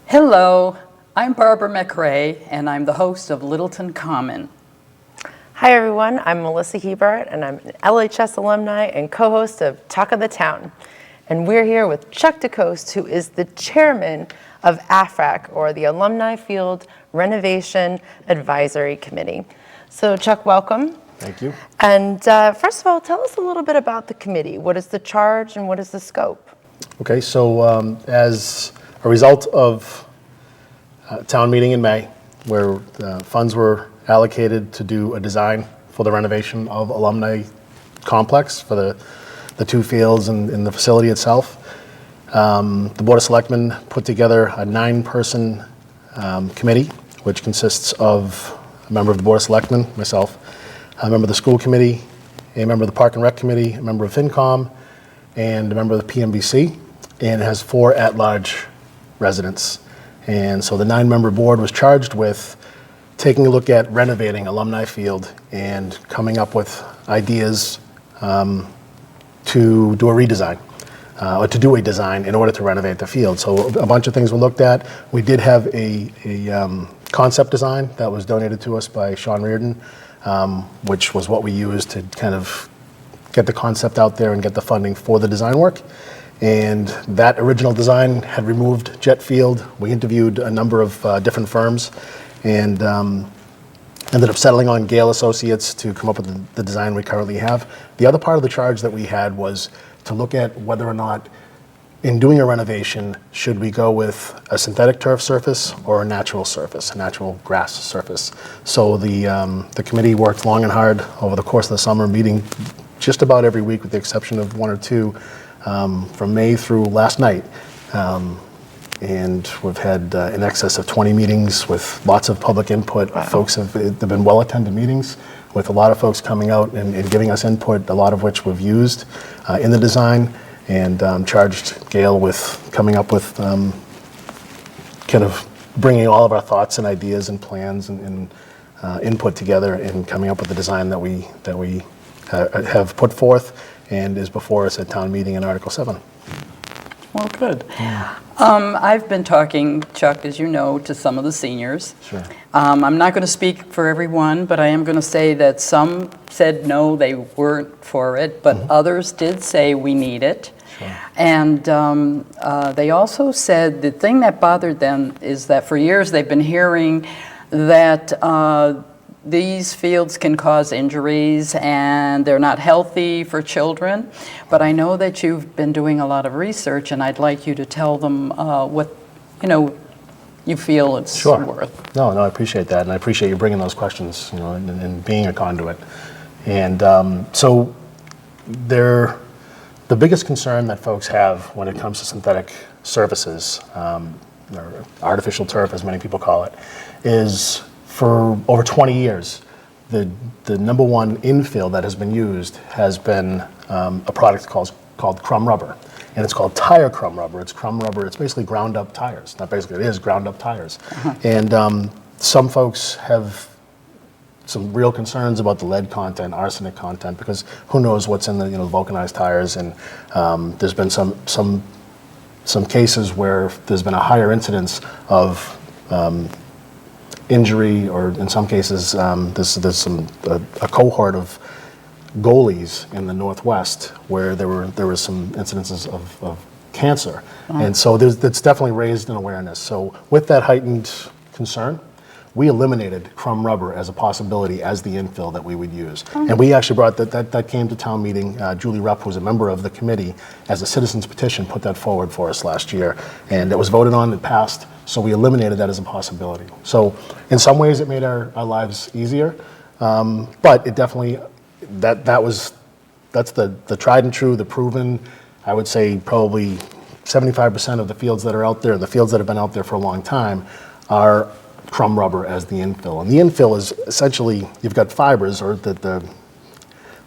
Hello, I'm Barbara McRae, and I'm the host of Littleton Common. Hi everyone, I'm Melissa Hebert, and I'm an LHS alumni and co-host of Talk of the Town. And we're here with Chuck DeCoste, who is the chairman of Afrac, or the Alumni Field Renovation Advisory Committee. So Chuck, welcome. Thank you. And first of all, tell us a little bit about the committee. What is the charge and what is the scope? Okay, so as a result of town meeting in May, where funds were allocated to do a design for the renovation of Alumni Complex for the two fields and the facility itself, the Board of Selectmen put together a 9-person committee, which consists of a member of the Board of Selectmen, myself, a member of the school committee, a member of the Park and Rec committee, a member of FinCom, and a member of the PMBC, and it has 4 at-large residents. And so the 9-member board was charged with taking a look at renovating Alumni Field and coming up with ideas to do a redesign, or to do a design in order to renovate the field. So a bunch of things were looked at. We did have a concept design that was donated to us by Sean Reardon, which was what we used to kind of get the concept out there and get the funding for the design work. And that original design had removed jet field. We interviewed a number of different firms and ended up settling on Gale Associates to come up with the design we currently have. The other part of the charge that we had was to look at whether or not, in doing a renovation, should we go with a synthetic turf surface or a natural surface, a natural grass surface. So the committee worked long and hard over the course of the summer, meeting just about every week with the exception of 1 or 2 from May through last night. And we've had in excess of 20 meetings with lots of public input. Wow. They've been well-attended meetings with a lot of folks coming out and giving us input, a lot of which we've used in the design, and charged Gail with coming up with kind of bringing all of our thoughts and ideas and plans and input together and coming up with the design that we have put forth and is before us at town meeting in Article 7. Well, good. I've been talking, Chuck, as you know, to some of the seniors. Sure. I'm not going to speak for everyone, but I am going to say that some said no, they weren't for it, but others did say we need it. Sure. And they also said the thing that bothered them is that for years they've been hearing that these fields can cause injuries and they're not healthy for children. But I know that you've been doing a lot of research, and I'd like you to tell them what you feel it's Sure. worth. No, I appreciate that, and I appreciate you bringing those questions, and being a conduit. And so the biggest concern that folks have when it comes to synthetic surfaces, or artificial turf, as many people call it, is for over 20 years, the number one infill that has been used has been a product called crumb rubber. And it's called tire crumb rubber. It's crumb rubber. It's basically ground up tires. Not basically, it is ground up tires. And some folks have some real concerns about the lead content, arsenic content, because who knows what's in the vulcanized tires. And there's been some cases where there's been a higher incidence of injury, or in some cases, there's a cohort of goalies in the Northwest where there were some incidences of cancer, and so it's definitely raised an awareness. So with that heightened concern, we eliminated crumb rubber as a possibility as the infill that we would use. And we actually brought that came to town meeting. Julie Rupp, who's a member of the committee, as a citizen's petition, put that forward for us last year, and it was voted on, it passed. So we eliminated that as a possibility. So in some ways it made our lives easier, but it definitely, that's the tried and true, the proven, I would say probably 75% of the fields that are out there, the fields that have been out there for a long time, are crumb rubber as the infill. And the infill is essentially, you've got fibers, or the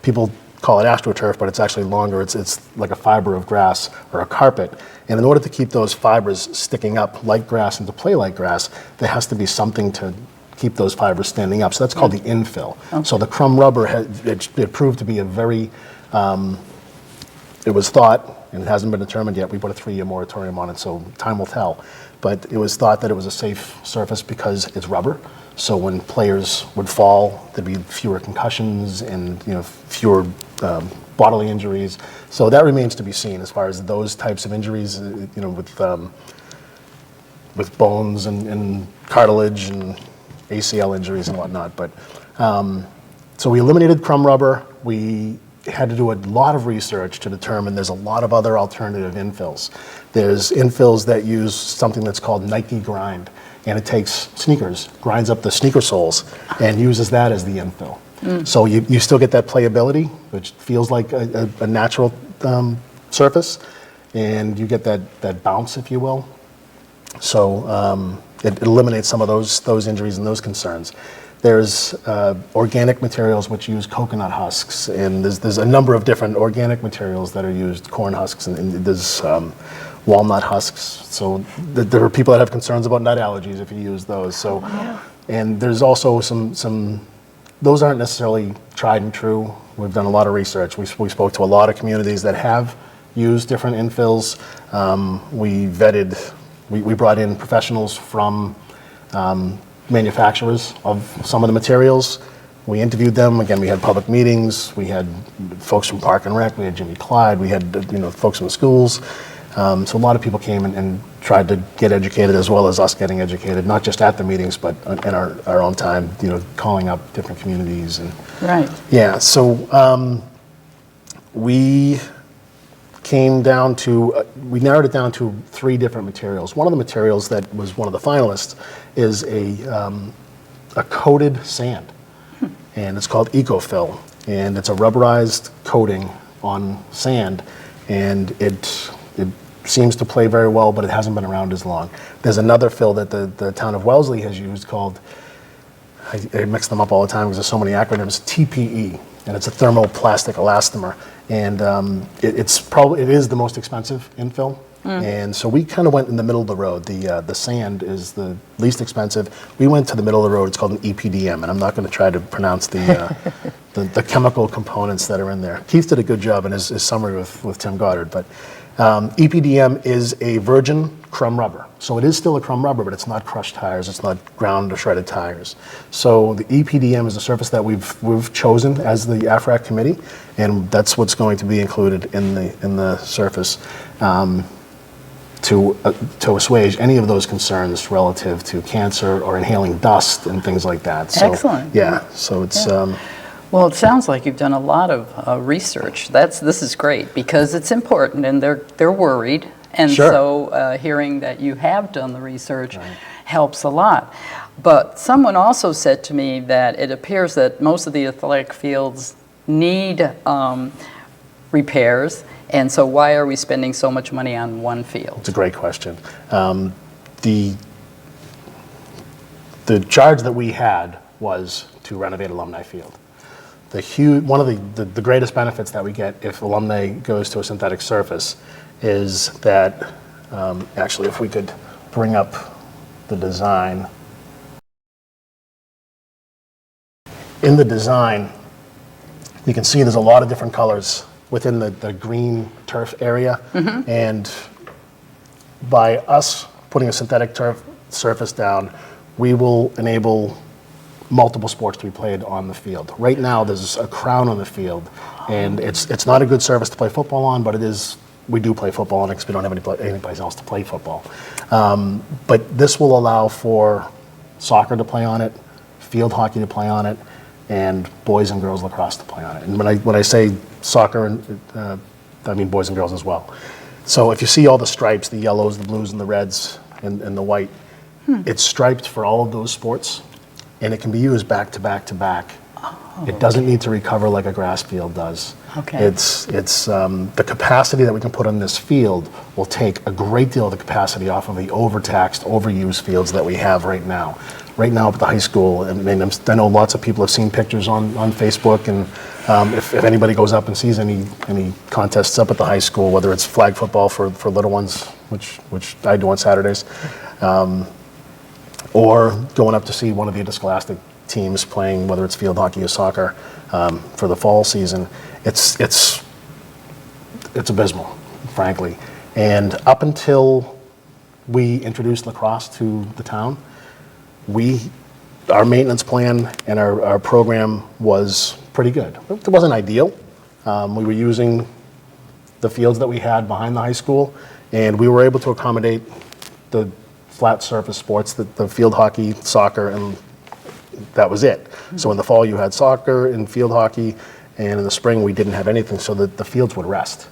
people call it astroturf, but it's actually longer. It's like a fiber of grass or a carpet. And in order to keep those fibers sticking up like grass and to play like grass, there has to be something to keep those fibers standing up. So that's called the infill. Okay. So the crumb rubber, it proved to be a very it was thought, and it hasn't been determined yet, we put a 3-year moratorium on it, so time will tell. But it was thought that it was a safe surface because it's rubber. So when players would fall, there'd be fewer concussions and fewer bodily injuries. So that remains to be seen as far as those types of injuries, with bones and cartilage and ACL injuries and whatnot. But so we eliminated crumb rubber. We had to do a lot of research to determine there's a lot of other alternative infills. There's infills that use something that's called Nike grind, and it takes sneakers, grinds up the sneaker soles, and uses that as the infill. So you still get that playability, which feels like a natural surface, and you get that bounce, if you will. So it eliminates some of those injuries and those concerns. There's organic materials which use coconut husks, and there's a number of different organic materials that are used, corn husks, and there's walnut husks. So there are people that have concerns about nut allergies if you use those. So, and there's also some those aren't necessarily tried and true. We've done a lot of research. We spoke to a lot of communities that have used different infills. We brought in professionals from manufacturers of some of the materials. We interviewed them. Again, we had public meetings. We had folks from Park and Rec. We had Jimmy Clyde. We had folks from the schools. So a lot of people came and tried to get educated, as well as us getting educated, not just at the meetings, but in our own time, calling up different communities. And Right. yeah, so we came down to, we narrowed it down to 3 different materials. One of the materials that was one of the finalists is a coated sand, and it's called EcoFill, and it's a rubberized coating on sand, and it seems to play very well, but it hasn't been around as long. There's another fill that the town of Wellesley has used called, I mix them up all the time because there's so many acronyms, TPE, and it's a thermoplastic elastomer, and it is the most expensive infill. And so we kind of went in the middle of the road. The sand is the least expensive. We went to the middle of the road. It's called an EPDM, and I'm not going to try to pronounce the chemical components that are in there. Keith did a good job in his summary with Tim Goddard, but EPDM is a virgin crumb rubber. So it is still a crumb rubber, but it's not crushed tires. It's not ground or shredded tires. So the EPDM is a surface that we've chosen as the Afrac committee, and that's what's going to be included in the surface. To assuage any of those concerns relative to cancer or inhaling dust and things like that. So, Excellent. Yeah, so it's... Well, it sounds like you've done a lot of research. This is great because it's important, and they're worried. And Sure. so hearing that you have done the research helps a lot. But someone also said to me that it appears that most of the athletic fields need repairs, and so why are we spending so much money on one field? It's a great question. The charge that we had was to renovate Alumni Field. One of the greatest benefits that we get if Alumni goes to a synthetic surface is that, actually, if we could bring up the design. In the design, you can see there's a lot of different colors within the green turf area, and by us putting a synthetic turf surface down, we will enable multiple sports to be played on the field. Right now, there's a crown on the field, and it's not a good surface to play football on, but we do play football on it because we don't have any place else to play football. But this will allow for soccer to play on it, field hockey to play on it, and boys and girls lacrosse to play on it. And when I say soccer, I mean boys and girls as well. So if you see all the stripes, the yellows, the blues, and the reds, and the white, it's striped for all of those sports, and it can be used back to back to back. It doesn't need to recover like a grass field does. Okay. It's the capacity that we can put on this field will take a great deal of the capacity off of the overtaxed, overused fields that we have right now. Right now up at the high school, I mean, I know lots of people have seen pictures on Facebook, and if anybody goes up and sees any contests up at the high school, whether it's flag football for little ones, which I do on Saturdays, or going up to see one of the interscholastic teams playing, whether it's field hockey or soccer, for the fall season, it's it's abysmal, frankly. And up until we introduced lacrosse to the town, our maintenance plan and our program was pretty good. It wasn't ideal. We were using the fields that we had behind the high school, and we were able to accommodate the flat surface sports, the field hockey, soccer, and that was it. So in the fall you had soccer and field hockey, and in the spring we didn't have anything, so that the fields would rest.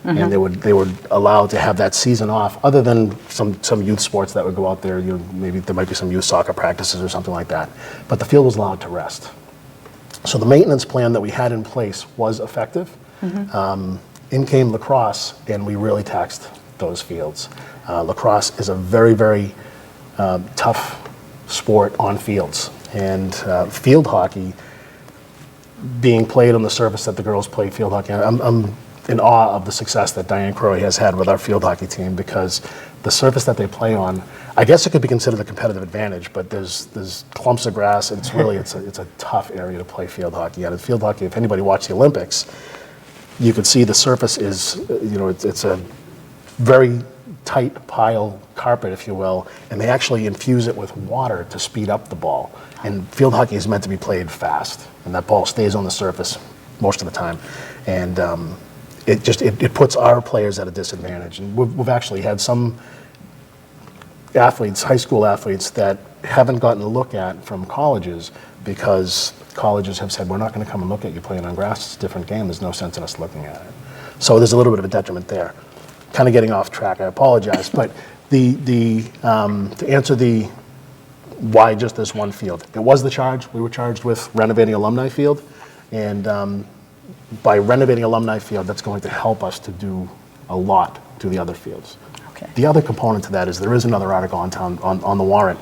And they were allowed to have that season off, other than some youth sports that would go out there. Maybe there might be some youth soccer practices or something like that. But the field was allowed to rest. So the maintenance plan that we had in place was effective. In came lacrosse, and we really taxed those fields. Lacrosse is a very, very tough sport on fields, and field hockey, being played on the surface that the girls play field hockey, I'm in awe of the success that Diane Crowe has had with our field hockey team, because the surface that they play on, I guess it could be considered a competitive advantage, but there's clumps of grass, and it's a tough area to play field hockey at. And field hockey, if anybody watched the Olympics, you could see the surface is, it's a very tight pile carpet, if you will, and they actually infuse it with water to speed up the ball. And field hockey is meant to be played fast, and that ball stays on the surface most of the time. And it puts our players at a disadvantage. And we've actually had some athletes, high school athletes, that haven't gotten a look at from colleges, because colleges have said, we're not going to come and look at you playing on grass. It's a different game. There's no sense in us looking at it. So there's a little bit of a detriment there. Kind of getting off track, I apologize. But to answer the why just this one field, it was the charge. We were charged with renovating Alumni Field, and by renovating Alumni Field, that's going to help us to do a lot to the other fields. Okay. The other component to that is there is another article on the warrant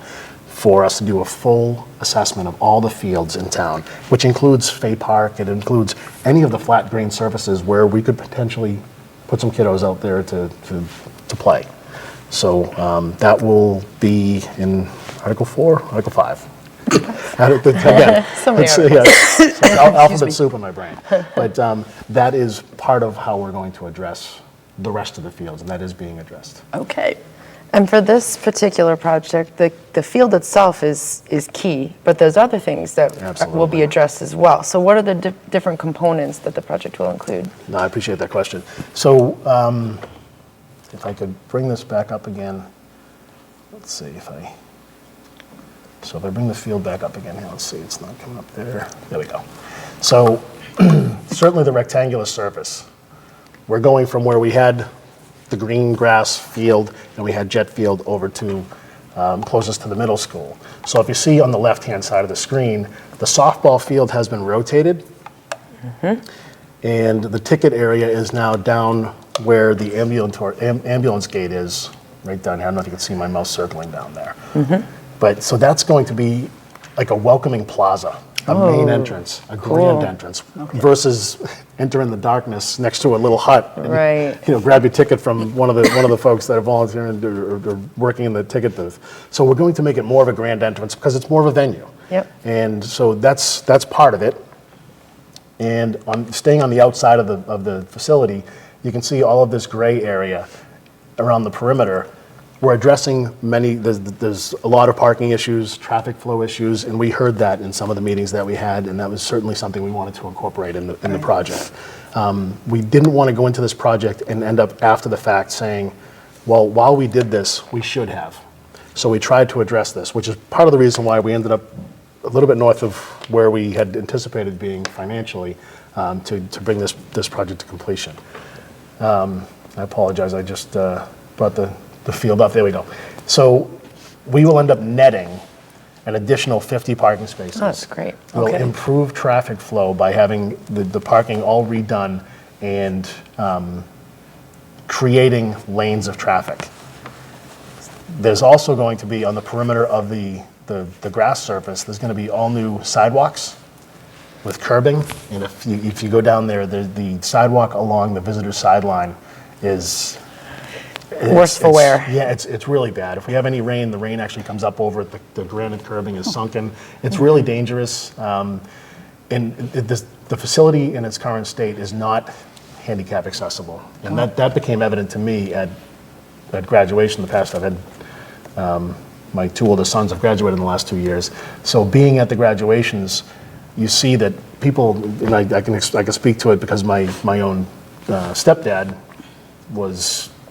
for us to do a full assessment of all the fields in town, which includes Fay Park. It includes any of the flat green surfaces where we could potentially put some kiddos out there to play. So that will be in Article 4, Article 5. Again, So many it's alphabet soup in my brain. But that is part of how we're going to address the rest of the fields, and that is being addressed. Okay. And for this particular project, the field itself is key, but there's other things that will Absolutely. be addressed as well. So what are the different components that the project will include? No, I appreciate that question. So if I could bring this back up again, let's see if I bring the field back up again here, let's see, it's not coming up there. There we go. So certainly the rectangular surface. We're going from where we had the green grass field and we had jet field over to closest to the middle school. So if you see on the left-hand side of the screen, the softball field has been rotated, and the ticket area is now down where the ambulance gate is, right down here. I don't know if you can see my mouse circling down there. But so that's going to be like a welcoming plaza, a main entrance, a grand entrance, versus enter in the darkness next to a little hut. And, Right. grab your ticket from one of the folks that are volunteering or working in the ticket booth. So we're going to make it more of a grand entrance because it's more of a venue. Yep. And so that's part of it. And staying on the outside of the facility, you can see all of this gray area around the perimeter. We're addressing there's a lot of parking issues, traffic flow issues, and we heard that in some of the meetings that we had, and that was certainly something we wanted to incorporate in the project. We didn't want to go into this project and end up after the fact saying, well, while we did this, we should have. So we tried to address this, which is part of the reason why we ended up a little bit north of where we had anticipated being financially to bring this project to completion. I apologize, I just brought the field up. There we go. So we will end up netting an additional 50 parking spaces. Oh, that's great. We'll Okay. improve traffic flow by having the parking all redone and creating lanes of traffic. There's also going to be on the perimeter of the grass surface, there's going to be all new sidewalks with curbing. And if you go down there, the sidewalk along the visitor sideline is Worse for wear. Yeah, it's really bad. If we have any rain, the rain actually comes up over it. The granite curbing is sunken. It's really dangerous. And the facility in its current state is not handicap accessible. And that became evident to me at graduation in the past. I've had, my two oldest sons have graduated in the last 2 years. So being at the graduations, you see that people, and I can speak to it because my own stepdad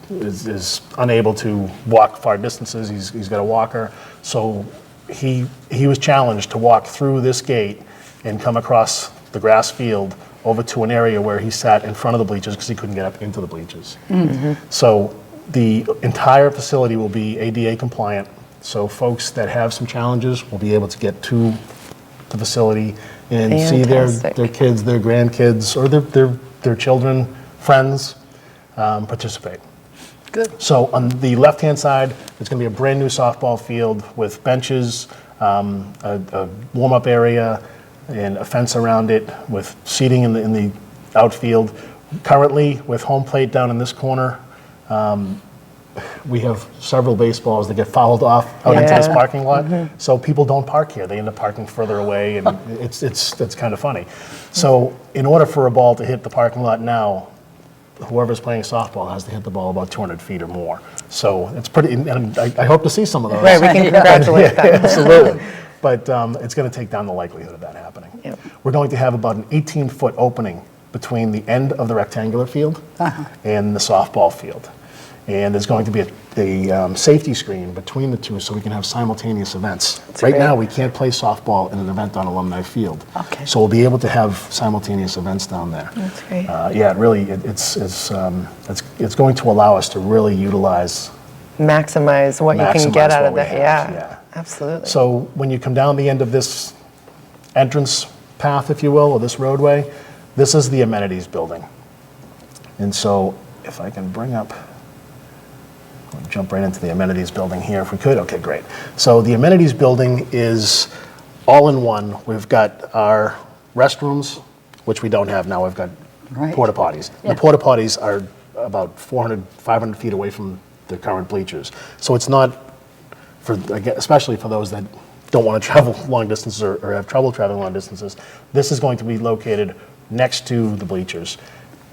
is unable to walk far distances. He's got a walker. So he was challenged to walk through this gate and come across the grass field over to an area where he sat in front of the bleachers because he couldn't get up into the bleachers. Mm-hmm. So the entire facility will be ADA compliant. So folks that have some challenges will be able to get to the facility and see their kids, their grandkids, or their children, friends participate. Good. So on the left-hand side, it's going to be a brand new softball field with benches, a warm-up area, and a fence around it with seating in the outfield. Currently, with home plate down in this corner, we have several baseballs that get fouled off out into this parking lot. Mm-hmm. So people don't park here. They end up parking further away, and it's kind of funny. So in order for a ball to hit the parking lot now, whoever's playing softball has to hit the ball about 200 feet or more. So it's pretty, and I hope to see some of those. Right, we can congratulate them. Absolutely. But it's going to take down the likelihood of that happening. Yep. We're going to have about an 18-foot opening between the end of the rectangular field and the softball field. And there's going to be a safety screen between the two so we can have simultaneous events. Right now, we can't play softball in an event on Alumni Field. Okay. So we'll be able to have simultaneous events down there. That's great. Yeah, really, it's going to allow us to really utilize Maximize what you can get out of that. Yeah, absolutely. So when you come down the end of this entrance path, if you will, or this roadway, this is the amenities building. And so if I can bring up, we'll jump right into the amenities building here if we could. Okay, great. So the amenities building is all in one. We've got our restrooms, which we don't have now. We've got porta potties. Yeah. The porta potties are about 400, 500 feet away from the current bleachers. So it's not, especially for those that don't want to travel long distances or have trouble traveling long distances, this is going to be located next to the bleachers.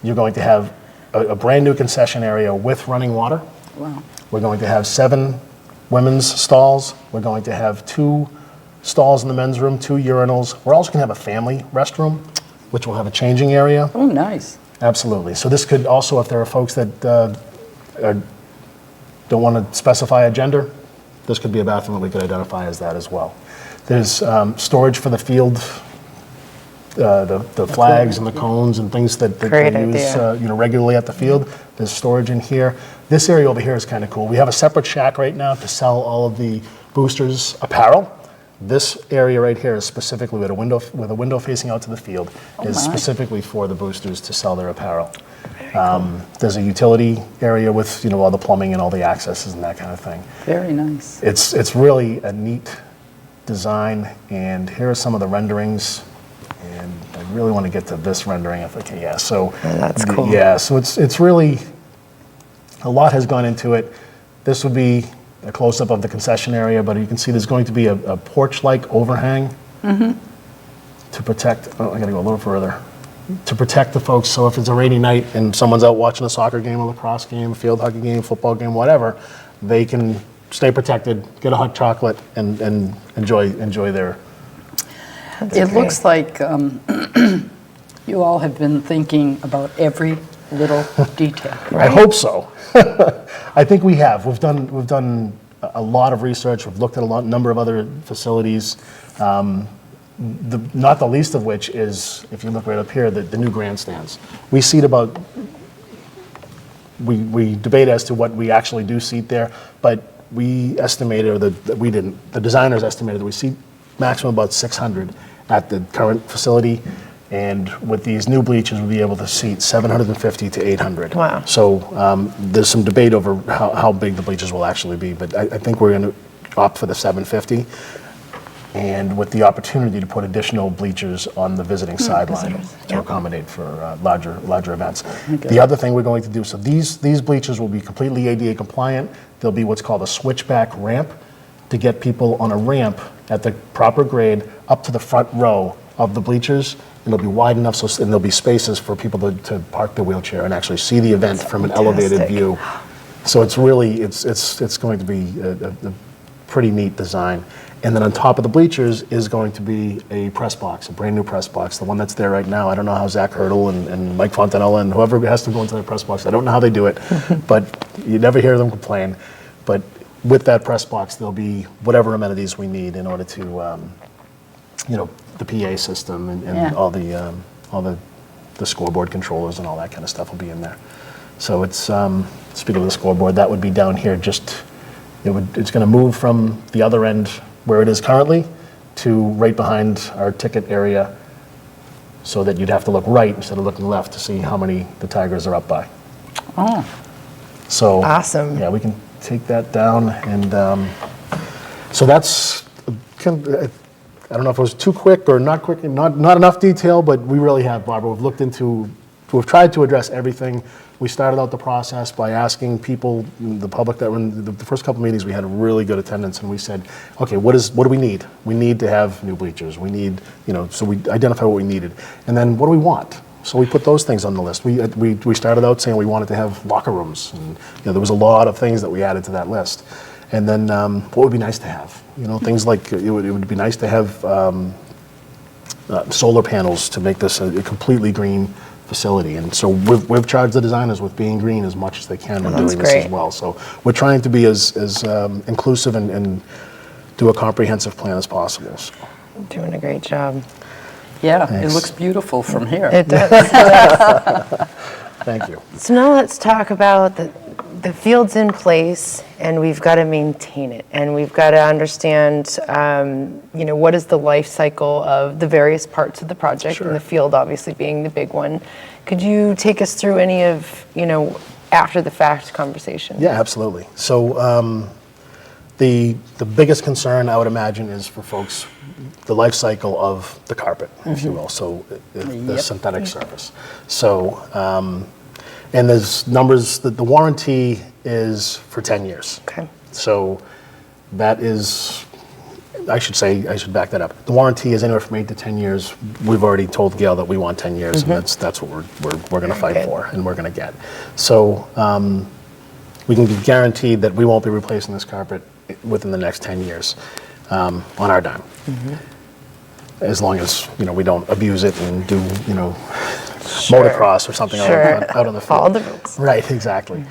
You're going to have a brand new concession area with running water. Wow. We're going to have 7 women's stalls. We're going to have 2 stalls in the men's room, 2 urinals. We're also going to have a family restroom, which will have a changing area. Oh, nice. Absolutely. So this could also, if there are folks that don't want to specify a gender, this could be a bathroom that we could identify as that as well. There's storage for the field, the flags and the cones and things that they use regularly at the field. There's storage in here. This area over here is kind of cool. We have a separate shack right now to sell all of the boosters' apparel. This area right here is specifically with a window facing out to the field, specifically for the boosters to sell their apparel. Cool. There's a utility area with all the plumbing and all the accesses and that kind of thing. Very nice. It's really a neat design, and here are some of the renderings. And I really want to get to this rendering if I can. Yeah, so that's cool. Yeah, so it's really a lot has gone into it. This would be a close-up of the concession area, but you can see there's going to be a porch-like overhang to protect. Oh, I got to go a little further. To protect the folks, so if it's a rainy night and someone's out watching a soccer game, a lacrosse game, a field hockey game, football game, whatever, they can stay protected, get a hot chocolate, and enjoy their. It looks like you all have been thinking about every little detail. Right? I hope so. I think we have. We've done a lot of research. We've looked at a number of other facilities. Not the least of which is, if you look right up here, the new grandstands. We seat about. We debate as to what we actually do seat there, but we estimated, the designers estimated that we seat maximum about 600 at the current facility, and with these new bleachers, we'll be able to seat 750 to 800. Wow. So there's some debate over how big the bleachers will actually be, but I think we're going to opt for the 750, and with the opportunity to put additional bleachers on the visiting sideline to accommodate for larger events. Okay. The other thing we're going to do, so these bleachers will be completely ADA compliant. There'll be what's called a switchback ramp to get people on a ramp at the proper grade up to the front row of the bleachers, and it'll be wide enough, and there'll be spaces for people to park their wheelchair and actually see the event from an elevated fantastic. view. So it's really, it's going to be a pretty neat design. And then on top of the bleachers is going to be a press box, a brand new press box, the one that's there right now. I don't know how Zach Hurdle and Mike Fontanella and whoever has to go into that press box, I don't know how they do it, but you never hear them complain. But with that press box, there'll be whatever amenities we need in order to, the PA system and Yeah. all the scoreboard controllers and all that kind of stuff will be in there. So it's, speaking of the scoreboard, that would be down here it's going to move from the other end where it is currently to right behind our ticket area, so that you'd have to look right instead of looking left to see how many the Tigers are up by. Oh, So Awesome. Yeah, we can take that down, and so that's I don't know if it was too quick or not quick, not enough detail, but we really have, Barbara. We've tried to address everything. We started out the process by asking people, the public that were in the first couple meetings, we had a really good attendance, and we said, okay, what do we need? We need to have new bleachers. We need, so we identified what we needed. And then what do we want? So we put those things on the list. We started out saying we wanted to have locker rooms, and there was a lot of things that we added to that list. And then what would be nice to have? Things like it would be nice to have solar panels to make this a completely green facility. And so we've charged the designers with being green as much as they can when that's doing this great. as well. So we're trying to be as inclusive and do a comprehensive plan as possible. So. Doing a great job. yeah, Thanks. it looks beautiful from here. It does. Thank you. So now let's talk about the field's in place, and we've got to maintain it, and we've got to understand, what is the life cycle of the various parts of the project, Sure. and the field obviously being the big one. Could you take us through any of, after the fact conversation? Yeah, absolutely. So the biggest concern I would imagine is for folks the life cycle of the carpet, if you will, so the Yep. synthetic surface. So, and there's numbers that the warranty is for 10 years. Okay. So that is, I should back that up. The warranty is anywhere from 8 to 10 years. We've already told Gail that we want 10 years, and that's what we're going to fight good. for, and we're going to get. So we can be guaranteed that we won't be replacing this carpet within the next 10 years on our dime. As long as we don't abuse it and do Sure. motocross or something Sure. out on the field. Follow the rules. Right, exactly.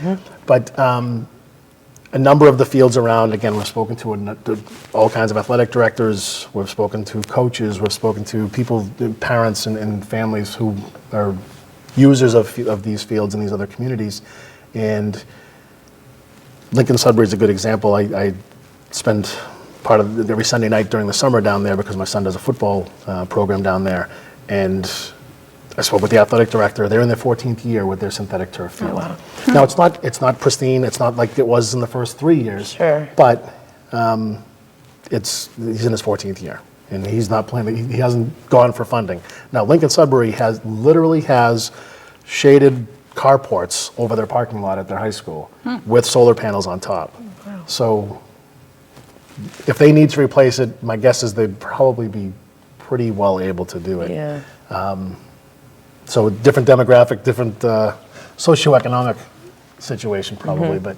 But a number of the fields around, again, we've spoken to all kinds of athletic directors, we've spoken to coaches, we've spoken to people, parents and families who are users of these fields in these other communities. And Lincoln Sudbury is a good example. I spend part of every Sunday night during the summer down there because my son does a football program down there. And I spoke with the athletic director. They're in their 14th year with their synthetic turf field. wow. Now it's not pristine. It's not like it was in the first 3 years. Sure. But he's in his 14th year, and he's not playing. He hasn't gone for funding. Now Lincoln Sudbury literally has shaded carports over their parking lot at their high school with solar panels on top. Wow. So if they need to replace it, my guess is they'd probably be pretty well able to do it. Yeah. So different demographic, different socioeconomic situation probably, but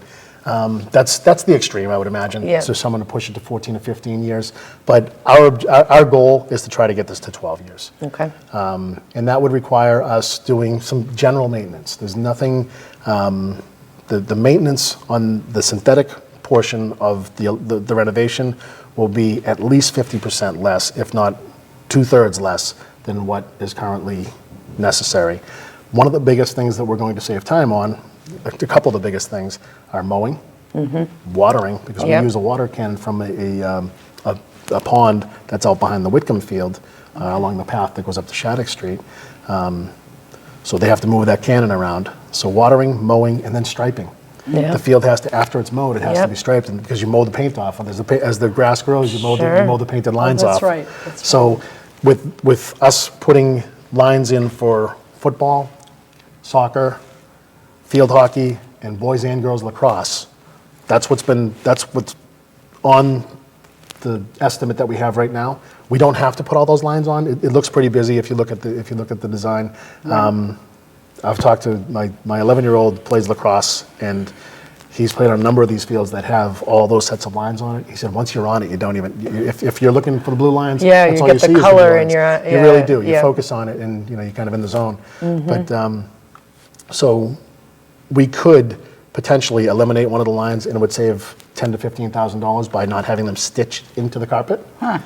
that's the extreme, I would imagine. Yeah. So someone to push it to 14 or 15 years. But our goal is to try to get this to 12 years. Okay. And that would require us doing some general maintenance. There's nothing, the maintenance on the synthetic portion of the renovation will be at least 50% less, if not 2/3 less than what is currently necessary. One of the biggest things that we're going to save time on, a couple of the biggest things, are mowing, watering, because Yep. we use a water cannon from a pond that's out behind the Whitcomb field along the path that goes up to Shattuck Street. So they have to move that cannon around. So watering, mowing, and then striping. Yeah. The field has to, after it's mowed, it has to Yep. be striped, and because you mow the paint off. And as the grass grows, you mow Sure. the painted lines that's off. right, that's So with us putting lines in for football, soccer, field hockey, and boys and girls lacrosse, that's what's on the estimate that we have right now, we don't have to put all those lines on. It looks pretty busy if you look at the design. I've talked to my 11-year-old plays lacrosse, and he's played on a number of these fields that have all those sets of lines on it. He said once you're on it, you don't even, if you're looking for the blue lines, Yeah, that's you all get you the see is color blue in lines. your- You yeah, really do. You yeah. focus on it, and you're kind of in the zone. But so we could potentially eliminate one of the lines, and it would save $10,000 to $15,000 by not having them stitched into the carpet. And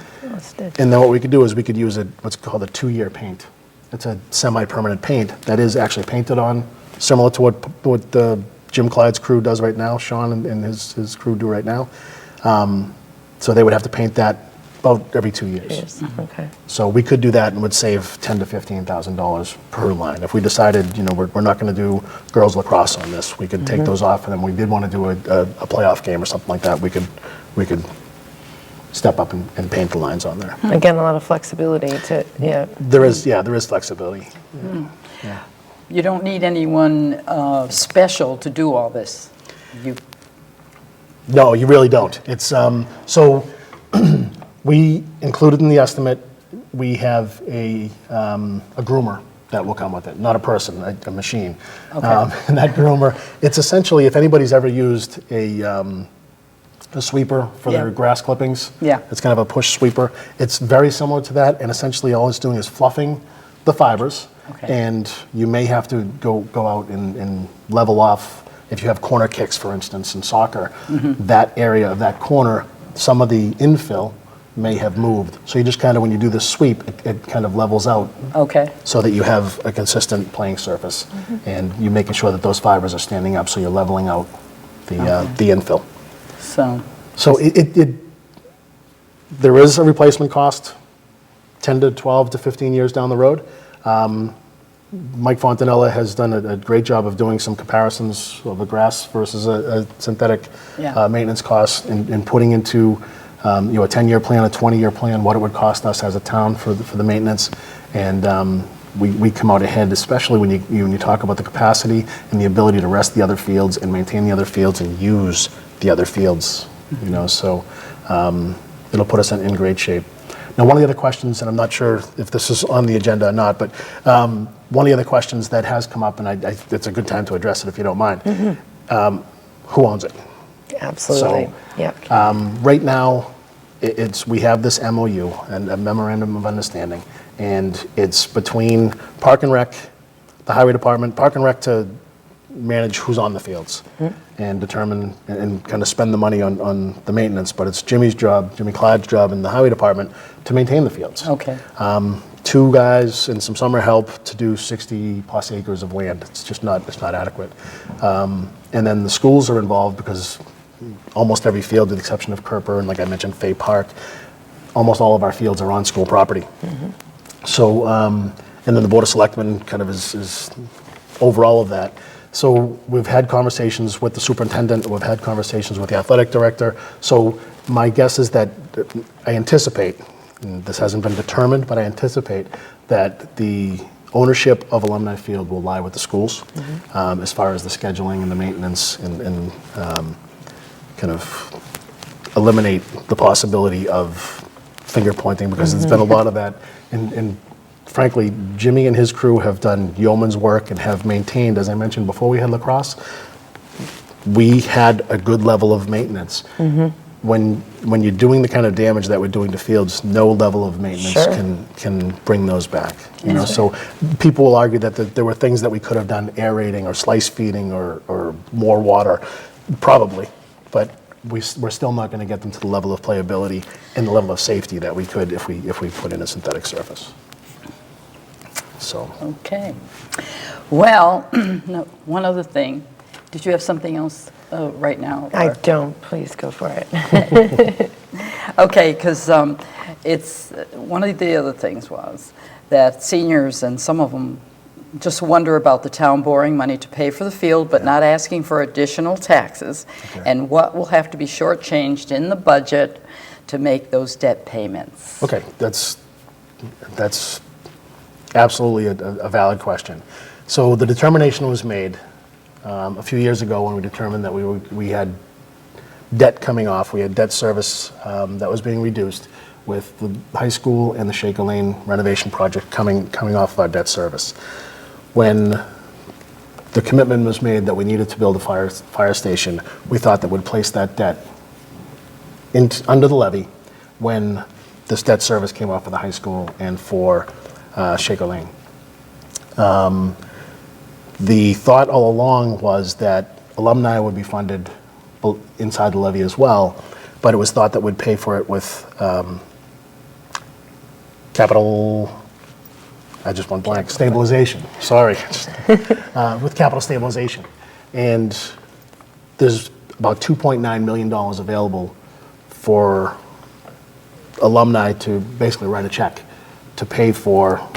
then what we could do is we could use what's called a 2-year paint. It's a semi-permanent paint that is actually painted on, similar to what Jim Clyde's crew does right now, Sean and his crew do right now. So they would have to paint that about every 2 years. Yes, okay. So we could do that and would save $10,000 to $15,000 per line. If we decided, we're not going to do girls lacrosse on this, we could take those off, and then we did want to do a playoff game or something like that, we could step up and paint the lines on there. Again, a lot of flexibility to, There is flexibility. Yeah. You don't need anyone special to do all this. No, you really don't. It's so we included in the estimate. We have a groomer that will come with it, not a person, a machine. Okay. And that groomer, it's essentially, if anybody's ever used a sweeper for their grass clippings, Yeah. it's kind of a push sweeper. It's very similar to that, and essentially all it's doing is fluffing the fibers. Okay. And you may have to go out and level off. If you have corner kicks, for instance, in soccer, that area of that corner, some of the infill may have moved. So you just kind of, when you do this sweep, it kind of levels out Okay. so that you have a consistent playing surface. And you're making sure that those fibers are standing up, so you're leveling out the infill. So, There is a replacement cost, 10 to 12 to 15 years down the road. Mike Fontanella has done a great job of doing some comparisons of a grass versus a synthetic maintenance cost, and putting into a 10-year plan, a 20-year plan, what it would cost us as a town for the maintenance. And we come out ahead, especially when you talk about the capacity and the ability to rest the other fields and maintain the other fields and use the other fields. So it'll put us in great shape. Now, one of the other questions, and I'm not sure if this is on the agenda or not, but one of the other questions that has come up, and it's a good time to address it if you don't mind. Who owns it? absolutely. Right now, we have this MOU, and a memorandum of understanding, and it's between Park and Rec, the Highway Department, Park and Rec to manage who's on the fields and determine and kind of spend the money on the maintenance, but it's Jimmy Clyde's job in the Highway Department to maintain the fields. okay. 2 guys and some summer help to do 60 plus acres of land. It's not adequate. And then the schools are involved because almost every field, with the exception of Kerper and, like I mentioned, Fay Park, almost all of our fields are on school property. So, and then the Board of Selectmen kind of is over all of that. So we've had conversations with the superintendent, we've had conversations with the athletic director. So my guess is that I anticipate, and this hasn't been determined, but I anticipate that the ownership of Alumni Field will lie with the schools as far as the scheduling and the maintenance and kind of eliminate the possibility of finger pointing, because there's been a lot of that. And frankly, Jimmy and his crew have done yeoman's work and have maintained, as I mentioned before we had lacrosse, we had a good level of maintenance. When you're doing the kind of damage that we're doing to fields, no level of maintenance can bring those back. So people will argue that there were things that we could have done, aerating or slice feeding or more water, probably, but we're still not going to get them to the level of playability and the level of safety that we could if we put in a synthetic surface. So. Okay. Well, no, one other thing. Did you have something else right now? I or- don't. Please go for it. Okay, because it's one of the other things was that seniors, and some of them just wonder about the town borrowing money to pay for the field, but not asking for additional taxes, and what will have to be shortchanged in the budget to make those debt payments. Okay, that's absolutely a valid question. So the determination was made a few years ago when we determined that we had debt coming off. We had debt service that was being reduced with the high school and the Shaker Lane renovation project coming off of our debt service. When the commitment was made that we needed to build a fire station, we thought that would place that debt under the levy when this debt service came off for the high school and for Shaker Lane. The thought all along was that alumni would be funded inside the levy as well, but it was thought that we'd pay for it with capital, I just went blank, stabilization, sorry, with capital stabilization. And there's about $2.9 million available for alumni to basically write a check to pay for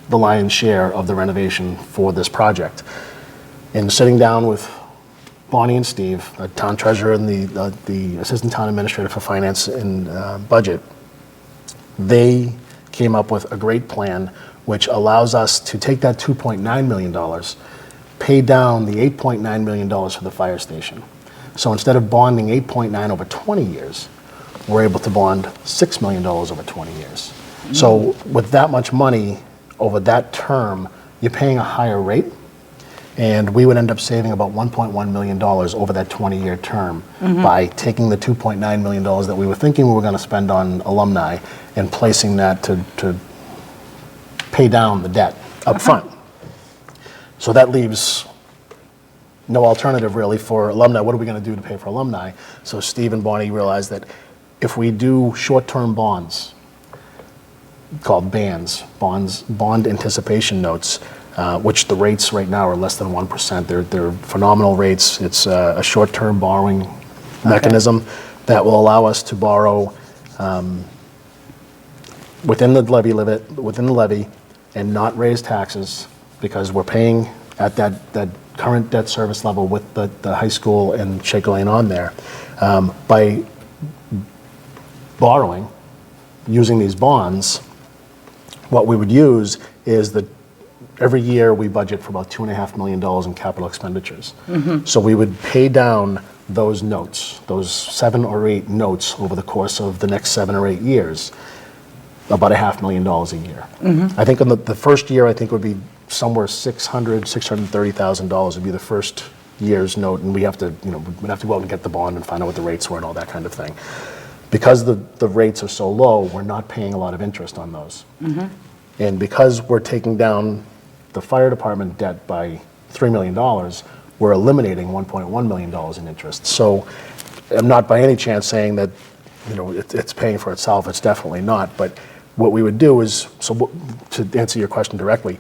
the lion's share of the renovation for this project. And sitting down with Bonnie and Steve, the town treasurer and the assistant town administrator for finance and budget, they came up with a great plan which allows us to take that $2.9 million, pay down the $8.9 million for the fire station. So instead of bonding 8.9 over 20 years, we're able to bond $6 million over 20 years. So with that much money over that term, you're paying a higher rate, and we would end up saving about $1.1 million over that 20-year term by taking the $2.9 million that we were thinking we were going to spend on alumni and placing that to pay down the debt up front. So that leaves no alternative really for alumni. What are we going to do to pay for alumni? So Steve and Bonnie realized that if we do short-term bonds, called bond anticipation notes, which the rates right now are less than 1%. They're phenomenal rates. It's a short-term borrowing mechanism that will allow us to borrow within the levy and not raise taxes, because we're paying at that current debt service level with the high school and Shaker Lane on there. By borrowing, using these bonds, what we would use is that every year we budget for about $2.5 million in capital expenditures. So we would pay down those notes, those 7 or 8 notes over the course of the next 7 or 8 years, about $500,000 a year. I think in the first year, I think would be somewhere $630,000 would be the first year's note, and we'd have to go out and get the bond and find out what the rates were and all that kind of thing. Because the rates are so low, we're not paying a lot of interest on those. And because we're taking down the fire department debt by $3 million, we're eliminating $1.1 million in interest. So I'm not by any chance saying that it's paying for itself. It's definitely not. But what we would do is, to answer your question directly,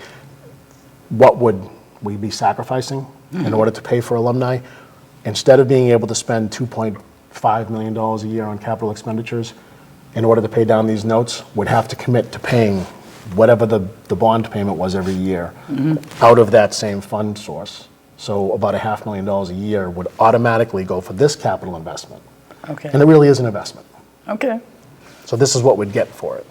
what would we be sacrificing in order to pay for alumni? Instead of being able to spend $2.5 million a year on capital expenditures, in order to pay down these notes, would have to commit to paying whatever the bond payment was every year out of that same fund source. So about $500,000 a year would automatically go for this capital investment. Okay. And it really is an investment. Okay. So this is what we'd get for it,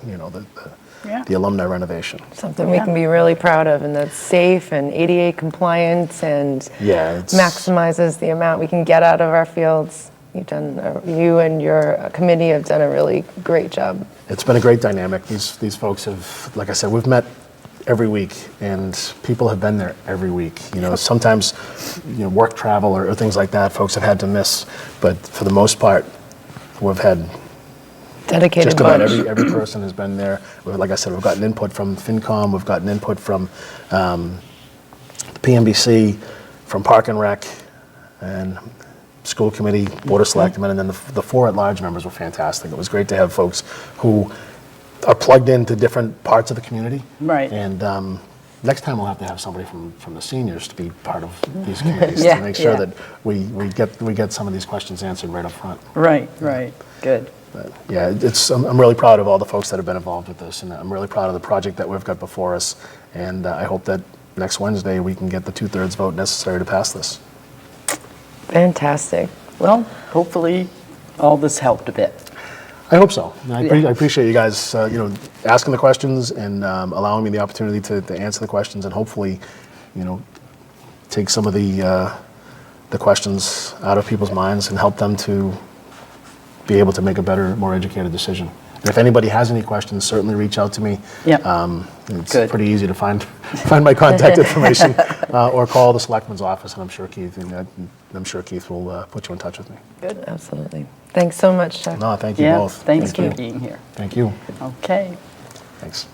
the alumni renovation. Something we can be really proud of, and that's safe and ADA compliant and maximizes the amount we can get out of our fields. You and your committee have done a really great job. It's been a great dynamic. These folks have, like I said, we've met every week, and people have been there every week. Sometimes, work travel or things like that, folks have had to miss, but for the most part, we've had dedicated just about bunch. every person has been there. Like I said, we've gotten input from FinCom, we've gotten input from the PMBC, from Park and Rec, and school committee, board of selectmen, and then the 4 at-large members were fantastic. It was great to have folks who are plugged into different parts of the community. Right. And next time we'll have to have somebody from the seniors to be part of these committees to make sure that we get some of these questions answered right up front. Right. Good. But yeah, I'm really proud of all the folks that have been involved with this, and I'm really proud of the project that we've got before us. And I hope that next Wednesday we can get the 2/3 vote necessary to pass this. Fantastic. Well, hopefully all this helped a bit. I hope so. I appreciate you guys, asking the questions and allowing me the opportunity to answer the questions, and hopefully, take some of the questions out of people's minds and help them to be able to make a better, more educated decision. And if anybody has any questions, certainly reach out to me. Yeah. It's Good. pretty easy to find my contact information, or call the selectman's office, and I'm sure Keith will put you in touch with me. Good. Absolutely. Thanks so much, Chuck. No, thank you Yeah, both. thanks Thank for you. being here. Thank you. Okay. Thanks.